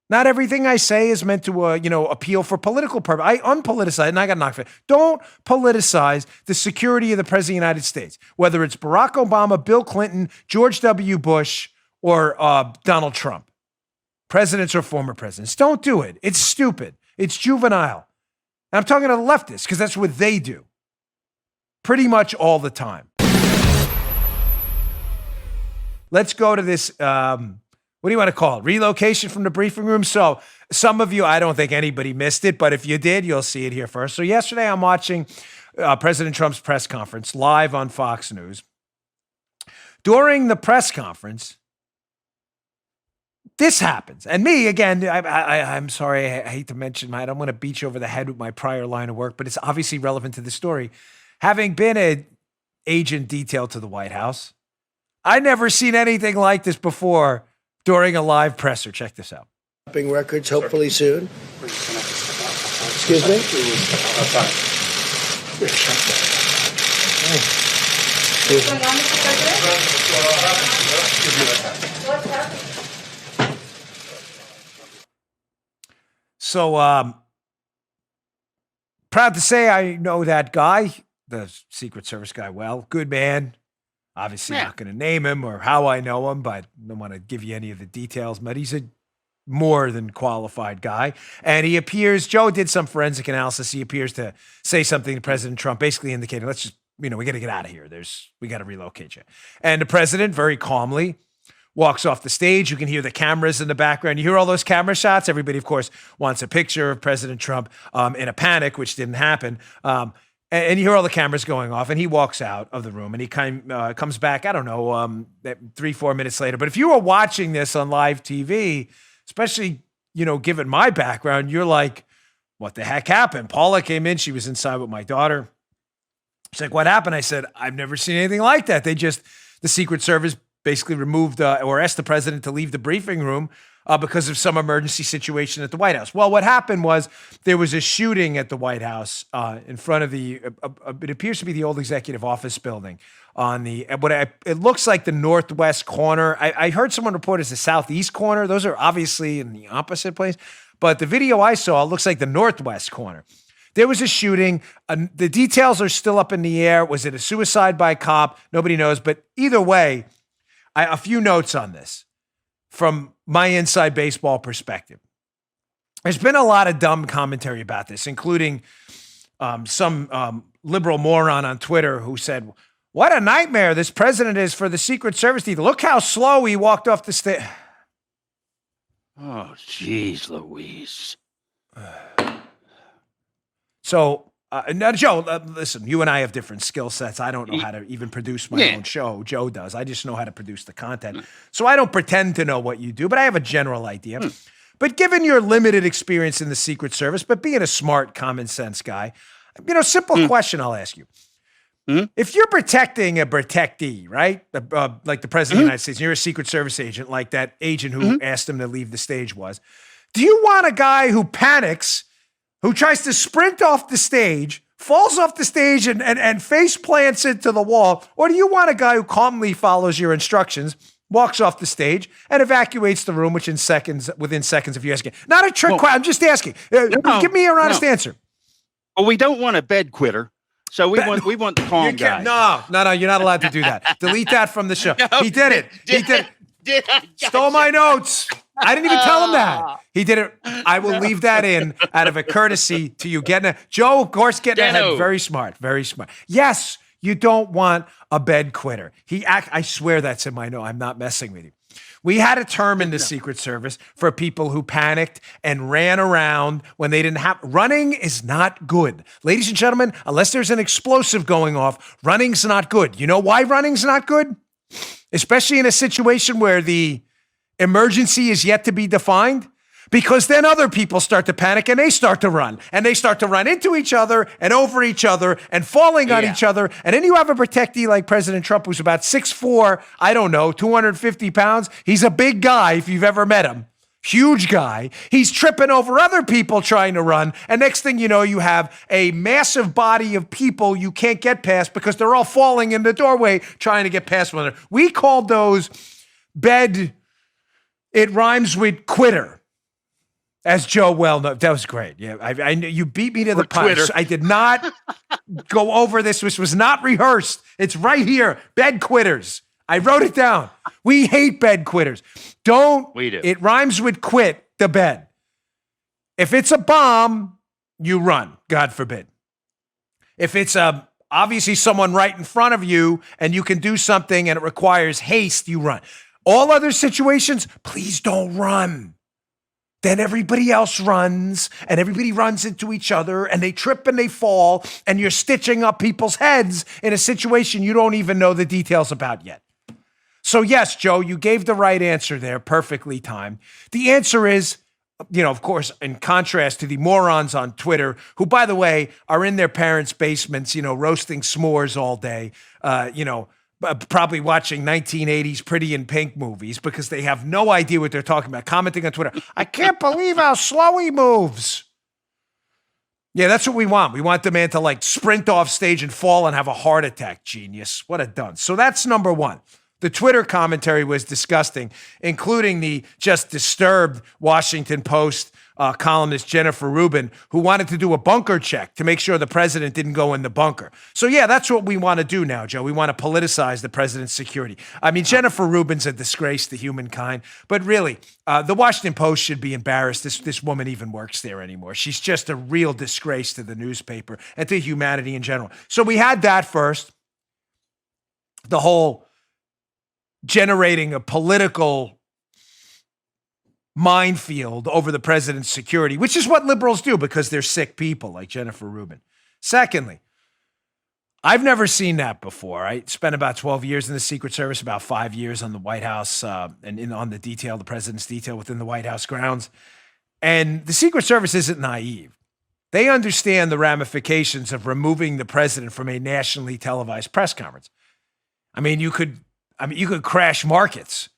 Not everything I say is meant to, appeal for political purpose. I unpoliticize, and I got knocked for it. Don't politicize the security of the President of the United States, whether it's Barack Obama, Bill Clinton, George W. Bush, or Donald Trump, presidents or former presidents. Don't do it. It's stupid. It's juvenile. And I'm talking to the leftists because that's what they do pretty much all the time. Let's go to this, what do you want to call it? Relocation from the briefing room. So some of you, I don't think anybody missed it, but if you did, you'll see it here first. So yesterday I'm watching President Trump's press conference live on Fox News. During the press conference, this happens. And me, again, I'm sorry, I hate to mention, I don't want to beat you over the head with my prior line of work, but it's obviously relevant to the story. Having been an agent detailed to the White House, I'd never seen anything like this before during a live presser. Check this out. Records hopefully soon. Excuse me? So, proud to say I know that guy, the Secret Service guy, well. Good man. Obviously not going to name him or how I know him, but I don't want to give you any of the details. But he's a more than qualified guy. And he appears, Joe did some forensic analysis. He appears to say something to President Trump, basically indicating, let's just, we got to get out of here. We got to relocate you. And the president very calmly walks off the stage. You can hear the cameras in the background. You hear all those camera shots. Everybody, of course, wants a picture of President Trump in a panic, which didn't happen. And you hear all the cameras going off, and he walks out of the room, and he comes back, I don't know, 3-4 minutes later. But if you were watching this on live TV, especially, given my background, you're like, what the heck happened? Paula came in. She was inside with my daughter. She's like, what happened? I said, I've never seen anything like that. The Secret Service basically removed or asked the president to leave the briefing room because of some emergency situation at the White House. Well, what happened was there was a shooting at the White House in front of it appears to be the old executive office building on it looks like the northwest corner. I heard someone report it's the southeast corner. Those are obviously in the opposite place. But the video I saw looks like the northwest corner. There was a shooting. The details are still up in the air. Was it a suicide by cop? Nobody knows. But either way, a few notes on this from my inside baseball perspective. There's been a lot of dumb commentary about this, including some liberal moron on Twitter who said, what a nightmare this president is for the Secret Service. Look how slow he walked off the stage. Oh, geez, Louise. So, now, Joe, listen, you and I have different skill sets. I don't know how to even produce my own show. Joe does. I just know how to produce the content. So I don't pretend to know what you do, but I have a general idea. But given your limited experience in the Secret Service, but being a smart, common sense guy, simple question I'll ask you. If you're protecting a protectee, right? Like the president of the United States, and you're a Secret Service agent, like that agent who asked him to leave the stage was, do you want a guy who panics, who tries to sprint off the stage, falls off the stage and face plants into the wall? Or do you want a guy who calmly follows your instructions, walks off the stage, and evacuates the room within seconds if you ask it? Not a trick question. I'm just asking. Give me your honest answer. Well, we don't want a bed quitter. So we want the calm guy. No, you're not allowed to do that. Delete that from the show. No, he did it. He did it. Stole my notes. I didn't even tell him that. He did it. I will leave that in out of a courtesy to you. Joe, of course, getting ahead. Very smart. Very smart. Yes, you don't want a bed quitter. I swear that's in my note. I'm not messing with you. We had a term in the Secret Service for people who panicked and ran around when they didn't have. Running is not good. Ladies and gentlemen, unless there's an explosive going off, running's not good. You know why running's not good? Especially in a situation where the emergency is yet to be defined. Because then other people start to panic and they start to run. And they start to run into each other and over each other and falling on each other. And then you have a protectee like President Trump who's about 6'4", 250 pounds. He's a big guy if you've ever met him. Huge guy. He's tripping over other people trying to run. And next thing you know, you have a massive body of people you can't get past because they're all falling in the doorway trying to get past one another. We called those bed, it rhymes with quitter. As Joe well knows, that was great. Yeah, I knew you beat me to the punch. Twitter. I did not go over this. This was not rehearsed. It's right here. Bed quitters. I wrote it down. We hate bed quitters. We do. It rhymes with quit the bed. If it's a bomb, you run, God forbid. If it's obviously someone right in front of you and you can do something and it requires haste, you run. All other situations, please don't run. Then everybody else runs and everybody runs into each other and they trip and they fall and you're stitching up people's heads in a situation you don't even know the details about yet. So yes, Joe, you gave the right answer there, perfectly timed. The answer is, of course, in contrast to the morons on Twitter, who, by the way, are in their parents' basements, roasting s'mores all day, probably watching 1980s Pretty in Pink movies because they have no idea what they're talking about, commenting on Twitter, I can't believe how slow he moves. Yeah, that's what we want. We want the man to sprint off stage and fall and have a heart attack, genius. What a dunce. So that's number one. The Twitter commentary was disgusting, including the just disturbed Washington Post columnist Jennifer Rubin, who wanted to do a bunker check to make sure the president didn't go in the bunker. So yeah, that's what we want to do now, Joe. We want to politicize the president's security. I mean, Jennifer Rubin's a disgrace to humankind, but really, the Washington Post should be embarrassed. This woman even works there anymore. She's just a real disgrace to the newspaper and to humanity in general. So we had that first. The whole generating a political minefield over the president's security, which is what liberals do because they're sick people like Jennifer Rubin. Secondly, I've never seen that before. I spent about 12 years in the Secret Service, about 5 years on the White House and on the president's detail within the White House grounds. And the Secret Service isn't naive. They understand the ramifications of removing the president from a nationally televised press conference. I mean, you could crash markets.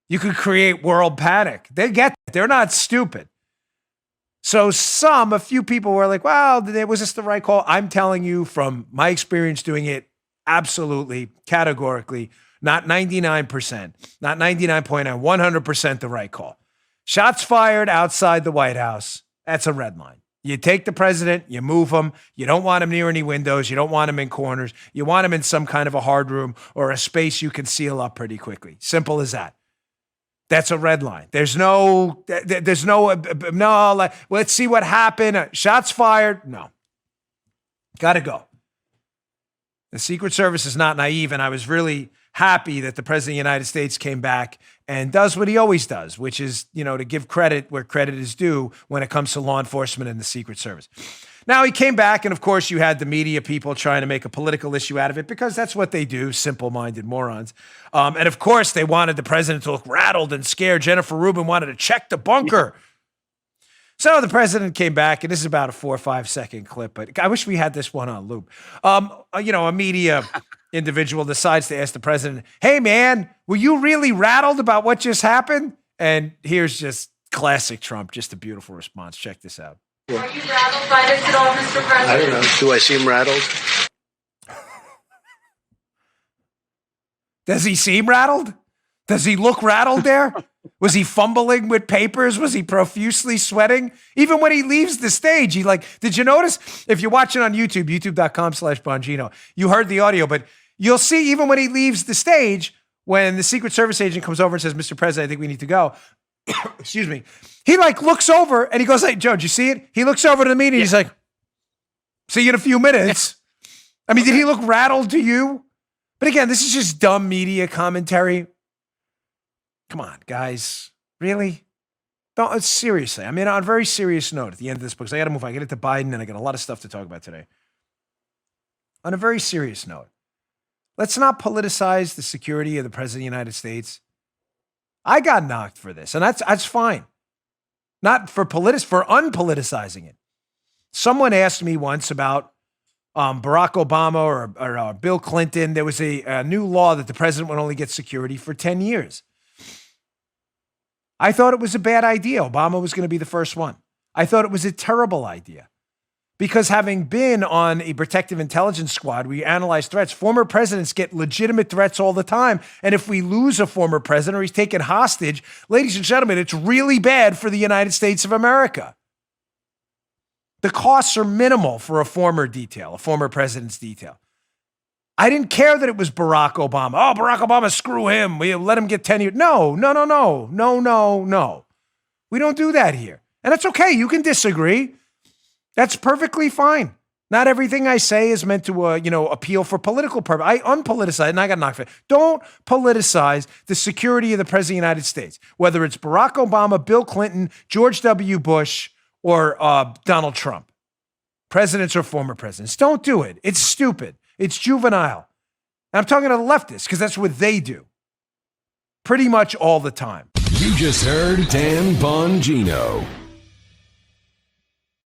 You could create world panic. They get it. They're not stupid. So a few people were like, well, was this the right call? I'm telling you from my experience doing it, absolutely, categorically, not 99%, not 99.9, 100% the right call. Shots fired outside the White House. That's a red line. You take the president, you move him. You don't want him near any windows. You don't want him in corners. You want him in some kind of a hard room or a space you can seal up pretty quickly. Simple as that. That's a red line. Let's see what happened. Shots fired. No. Got to go. The Secret Service is not naive, and I was really happy that the President of the United States came back and does what he always does, which is, to give credit where credit is due when it comes to law enforcement and the Secret Service. Now, he came back, and of course, you had the media people trying to make a political issue out of it because that's what they do, simple-minded morons. And of course, they wanted the president to look rattled and scared. Jennifer Rubin wanted to check the bunker. So the president came back, and this is about a 4 or 5 second clip, but I wish we had this one on loop. A media individual decides to ask the president, hey, man, were you really rattled about what just happened? And here's just classic Trump, just a beautiful response. Check this out. Are you rattled by this at all, Mr. President? I don't know. Do I seem rattled? Does he seem rattled? Does he look rattled there? Was he fumbling with papers? Was he profusely sweating? Even when he leaves the stage, did you notice? If you're watching on YouTube, youtube.com/Bongino, you heard the audio, but you'll see even when he leaves the stage, when the Secret Service agent comes over and says, Mr. President, I think we need to go. Excuse me. He looks over and he goes, hey, Joe, did you see it? He looks over to the meeting. Yeah. He's like, see you in a few minutes. I mean, did he look rattled to you? But again, this is just dumb media commentary. Come on, guys. Really? Don't, seriously. I mean, on a very serious note, at the end of this book, I got to move on. I get into Biden, and I got a lot of stuff to talk about today. On a very serious note, let's not politicize the security of the President of the United States. I got knocked for this, and that's fine. Not for unpoliticizing it. Someone asked me once about Barack Obama or Bill Clinton. There was a new law that the president would only get security for 10 years. I thought it was a bad idea. Obama was going to be the first one. I thought it was a terrible idea Because having been on a protective intelligence squad, we analyze threats. Former presidents get legitimate threats all the time. And if we lose a former president or he's taken hostage, ladies and gentlemen, it's really bad for the United States of America. The costs are minimal for a former president's detail. I didn't care that it was Barack Obama. Oh, Barack Obama, screw him. We let him get 10 years. No. We don't do that here. And that's okay. You can disagree. That's perfectly fine. Not everything I say is meant to, appeal for political purpose. I unpoliticize, and I got knocked for it. Don't politicize the security of the President of the United States, whether it's Barack Obama, Bill Clinton, George W. Bush, or Donald Trump. Presidents or former presidents. Don't do it. It's stupid. It's juvenile. And I'm talking to the leftists because that's what they do. Pretty much all the time. You just heard Dan Bongino.